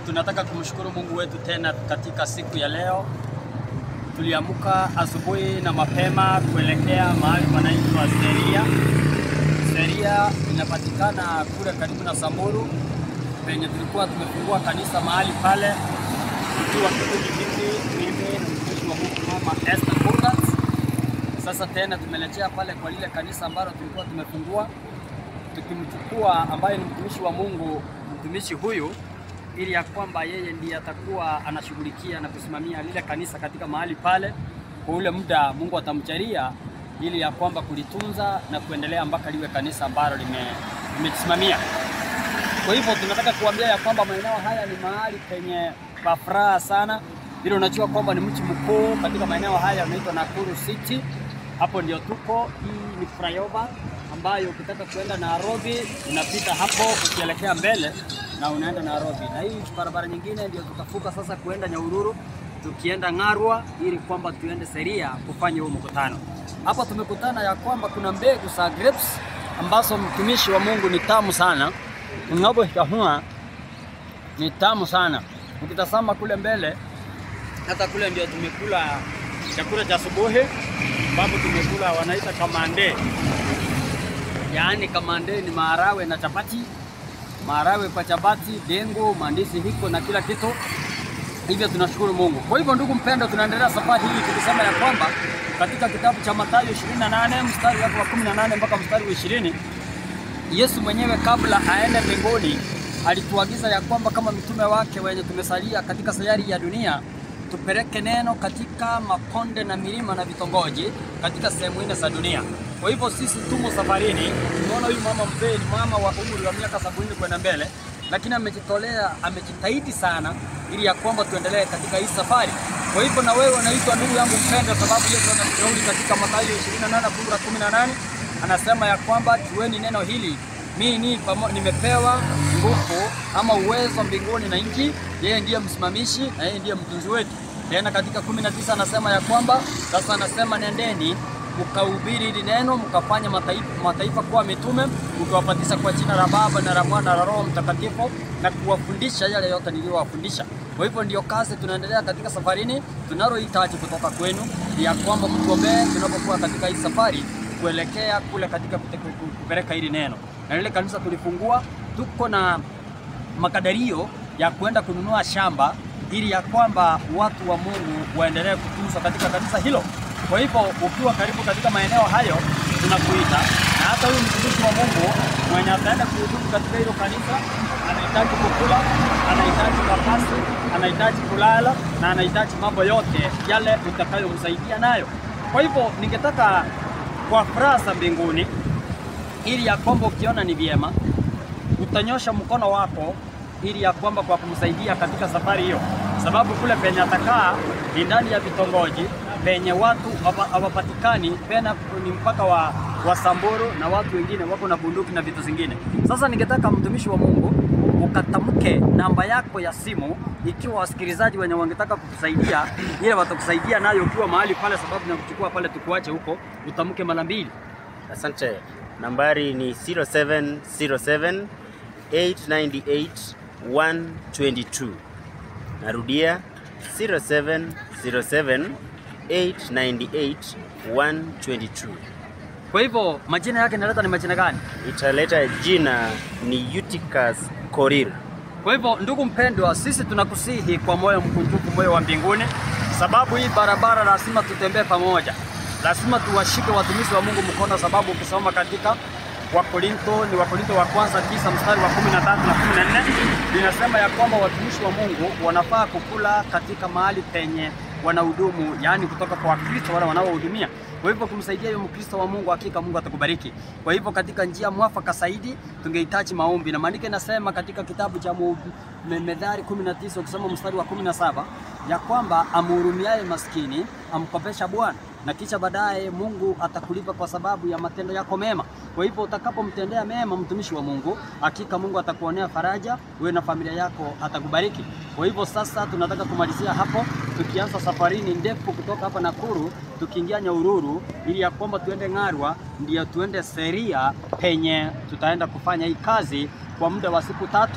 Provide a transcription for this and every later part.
Tunataka kumshukuru Mungu wetu tena katika siku ya leo. Tuliamka asubuhi na mapema kuelekea mahali panaitwa Seria. Seria inapatikana kule karibu na Samburu, penye tulikuwa tumefungua kanisa mahali pale. Tukiwa kikundi hiki, mimi na mtumishi wa Mungu Mama Esther Burgers. Sasa tena tumelekea pale kwa lile kanisa ambalo tulikuwa tumefungua, tukimchukua ambaye ni mtumishi wa Mungu, mtumishi huyu, ili ya kwamba yeye ndiye atakuwa anashughulikia na kusimamia lile kanisa katika mahali pale kwa ule muda Mungu atamjalia, ili ya kwamba kulitunza na kuendelea mpaka liwe kanisa ambalo limesimamia. Kwa hivyo tunataka kuambia ya kwamba maeneo haya ni mahali penye furaha sana. Bila unajua kwamba ni mji mkuu katika maeneo haya yanaitwa Nakuru City. Hapo ndio tuko. Hii ni flyover ambayo ukitaka kuenda Nairobi unapita hapo ukielekea mbele na unaenda Nairobi. Na hii barabara nyingine ndio tutafuka sasa kuenda Nyahururu, tukienda Ngarwa, ili kwamba tuende Seria kufanya huo mkutano. Hapa tumekutana ya kwamba kuna mbegu za grapes ambazo mtumishi wa Mungu ni tamu sana. Unapohua ni tamu sana. Ukitazama kule mbele, hata kule ndio tumekula chakula cha asubuhi, ambapo tumekula wanaita kamande. Yaani kamande ni maharagwe na chapati. Maharagwe kwa chapati, dengu, mandizi hiko na kila kitu. Hivyo tunashukuru Mungu. Kwa hivyo ndugu mpendwa, tunaendelea safari hii tukisema ya kwamba katika kitabu cha Mathayo 28 mstari wa 18 mpaka mstari wa 20, Yesu mwenyewe kabla aende mbinguni alituagiza ya kwamba kama mitume wake wenye tumesalia katika sayari ya dunia, tupeleke neno katika makonde na milima na vitongoji katika sehemu nne za dunia. Kwa hivyo sisi tumo safarini. Tunaona huyu mama mzee ni mama wa umri wa miaka 70 kwenda mbele, lakini amejitolea, amejitahidi sana ili ya kwamba tuendelee katika hii safari. Kwa hivyo na wewe unaitwa ndugu yangu mpendwa, sababu Yesu anamshauri katika Mathayo 28:18 anasema ya kwamba jueni neno hili, mimi nimepewa nguvu ama uwezo mbinguni na nchi. Yeye ndiye msimamishi na yeye ndiye mtunzi wetu. Tena katika 19 anasema ya kwamba sasa anasema nendeni mkahubiri hili neno, mkafanya mataifa kuwa mitume, mkiwapatisha kwa jina la Baba na la Mwana na la Roho Mtakatifu, na kuwafundisha yale yote niliyowafundisha. Kwa hivyo ndio kazi tunaendelea katika safarini. Tunalohitaji kutoka kwenu ya kwamba mtuombee tunapokuwa katika hii safari kuelekea kule katika kupeleka hili neno. Na lile kanisa tulifungua, tuko na makadirio ya kwenda kununua shamba ili ya kwamba watu wa Mungu waendelee kutunzwa katika kanisa hilo. Kwa hivyo ukiwa karibu katika maeneo hayo tunakuita, na hata huyu mtumishi wa Mungu mwenye ataenda kuhudumu katika hilo kanisa anahitaji kukula, anahitaji mavazi, anahitaji kulala na anahitaji mambo yote yale utakayomsaidia nayo. Kwa hivyo ningetaka kwa furaha za mbinguni, ili ya kwamba ukiona ni vyema utanyosha mkono wako ili ya kwamba kwa kumsaidia katika safari hiyo, sababu kule penye atakaa ni ndani ya vitongoji penye watu hawapatikani, pena ni mpaka wa Samburu na watu wengine wako na bunduki na vitu zingine. Sasa ningetaka mtumishi wa Mungu ukatamke namba yako ya simu, ikiwa wasikilizaji wenye wangetaka kukusaidia ile watakusaidia nayo ukiwa mahali pale, sababu na kuchukua pale tukuache huko, utamke mara mbili. Asante. Nambari ni 0707 898 122. Narudia 0707 898 122. Kwa hivyo majina yake inaleta ni majina gani? Italeta jina ni Eutychus Korir. Kwa hivyo ndugu mpendwa, sisi tunakusihi kwa moyo mkunjufu, moyo wa mbinguni, sababu hii barabara lazima tutembee pamoja. Lazima tuwashike watumishi wa Mungu mkono, sababu ukisoma katika Wakorintho wa kwanza 9 mstari wa 13 na 14 linasema ya kwamba watumishi wa Mungu wanafaa kukula katika mahali penye wanahudumu, yani kutoka kwa Kristo wale wanaohudumia. Kwa hivyo kumsaidia yule Mkristo wa Mungu, hakika Mungu atakubariki. Kwa hivyo katika njia mwafaka zaidi tungehitaji maombi, na maandiko inasema katika kitabu cha Methali 19 ukisoma mstari wa 17 ya kwamba amhurumiaye maskini amkopesha Bwana, na kisha baadaye Mungu atakulipa kwa sababu ya matendo yako mema. Kwa hivyo utakapomtendea mema mtumishi wa Mungu, hakika Mungu atakuonea faraja, wewe na familia yako atakubariki. Kwa hivyo sasa tunataka kumalizia hapo, tukianza safarini ndefu kutoka hapa Nakuru tukiingia Nyahururu, ili ya kwamba tuende Ngarwa, ndio tuende Seria penye tutaenda kufanya hii kazi kwa muda wa siku 3,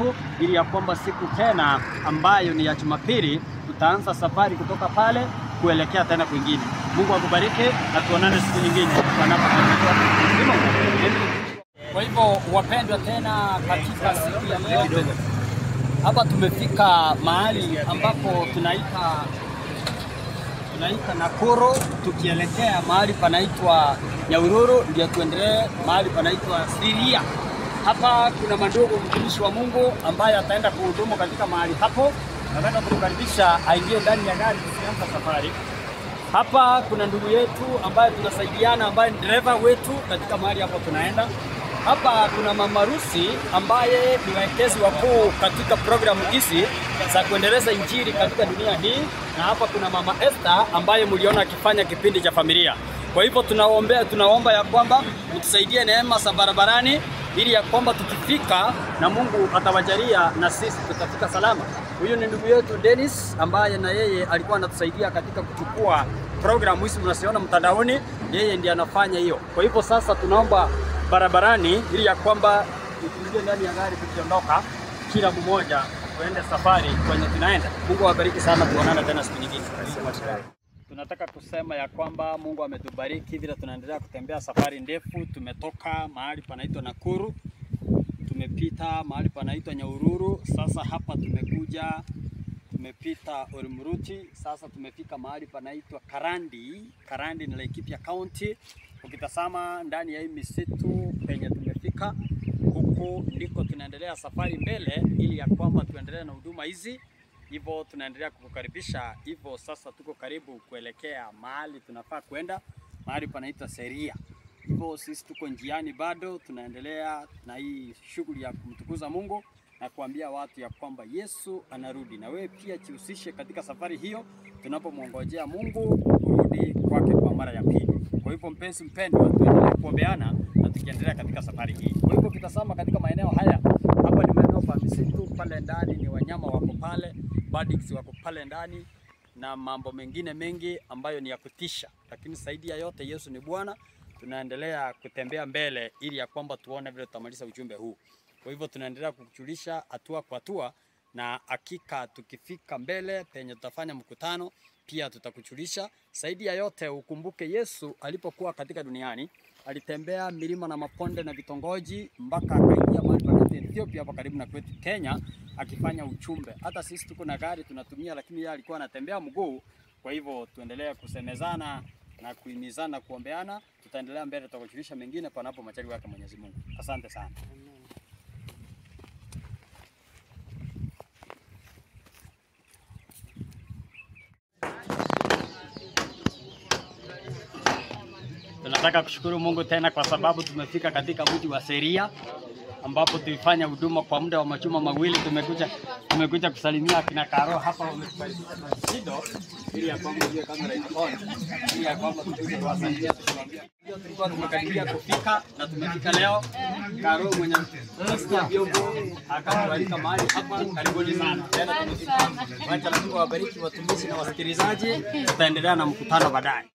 ili ya kwamba siku tena ambayo ni ya Jumapili tutaanza safari kutoka pale kuelekea tena kwingine. Mungu akubariki na tuonane siku nyingine panapokuwa. Kwa hivyo wapendwa, tena katika siku ya leo hapa tumefika mahali ambapo tunaita Nakuru, tukielekea mahali panaitwa Nyahururu, ndio tuendelee mahali panaitwa Seria. Hapa kuna mandugu mtumishi wa Mungu ambaye ataenda kuhudumu katika mahali hapo. Nataka kumkaribisha aingie ndani ya gari tukianza safari. Hapa kuna ndugu yetu ambaye tunasaidiana, ambaye ni dereva wetu katika mahali hapo tunaenda. Hapa kuna mama Rusi ambaye ni waekezi wakuu katika programu hizi za kuendeleza injili katika dunia hii, na hapa kuna mama Esther ambaye mliona akifanya kipindi cha familia. Kwa hivyo tunaomba ya kwamba mtusaidie neema za barabarani, ili ya kwamba tukifika na Mungu atawajalia na sisi tutafika salama. Huyu ni ndugu yetu Dennis ambaye na yeye alikuwa anatusaidia katika kuchukua programu hizi mnasiona mtandaoni, yeye ndiye anafanya hiyo. Kwa hivyo sasa tunaomba barabarani, ili ya kwamba tuingie ndani ya gari tukiondoka, kila mmoja tuende safari kwenye tunaenda. Mungu awabariki sana, tuonane tena siku nyingine. Tunataka kusema ya kwamba Mungu ametubariki vile tunaendelea kutembea safari ndefu. Tumetoka mahali panaitwa Nakuru, tumepita mahali panaitwa Nyahururu, sasa hapa tumepita Ormuruti, sasa tumefika mahali panaitwa Karandi. Karandi ni Laikipia County. Ukitazama ndani ya hii misitu penye tumefika, huku ndiko tunaendelea safari mbele, ili ya kwamba tuendelee na huduma hizi. Hivyo tunaendelea kukukaribisha. Hivyo sasa tuko karibu kuelekea mahali tunafaa kwenda, mahali panaitwa Seria. Hivyo sisi tuko njiani bado, tunaendelea na hii shughuli ya kumtukuza Mungu na kuambia watu ya kwamba Yesu anarudi, na wewe pia jihusishe katika safari hiyo tunapomwongojea Mungu kurudi kwake kwa mara ya pili. Kwa hivyo mpenzi mpendwa, tuendelee kuombeana na tukiendelea katika safari hii. Kwa hivyo ukitazama katika maeneo haya, hapa ni maeneo ya misitu, pale ndani ni wanyama wako pale, birds wako pale ndani na mambo mengine mengi ambayo ni ya kutisha, lakini zaidi ya yote Yesu ni Bwana. Tunaendelea kutembea mbele ili ya kwamba tuone vile tutamaliza ujumbe huu. Kwa hivyo tunaendelea kukujulisha hatua kwa hatua, na hakika tukifika mbele penye tutafanya mkutano pia tutakujulisha. Zaidi ya yote ukumbuke Yesu alipokuwa katika duniani alitembea milima na maponde na vitongoji mpaka akaingia mahali pa Ethiopia hapa karibu na kwetu Kenya akifanya uchumbe. Hata sisi tuko na gari tunatumia, lakini yeye alikuwa anatembea mguu. Kwa hivyo tuendelee kusemezana na kuhimizana, kuombeana. Tutaendelea mbele, tutakujulisha mengine panapo majaliwa yake Mwenyezi Mungu. Asante sana. Tunataka kushukuru Mungu tena kwa sababu tumefika katika mji wa Seria ambapo tulifanya huduma kwa muda wa majuma mawili. Tumekuja kusalimia kina Karo hapa, wametukaribisha na Sido ili ya kwamba hiyo kamera iko on, ili ya kwamba tukuje kuwasalimia, tukiwaambia ndio tulikuwa tumekaribia kufika na tumefika leo. Karo mwenye nasikia vyombo akatualika mahali hapa, karibuni sana tena tumefika. Wacha Mungu awabariki watumishi na wasikilizaji, tutaendelea na mkutano baadaye.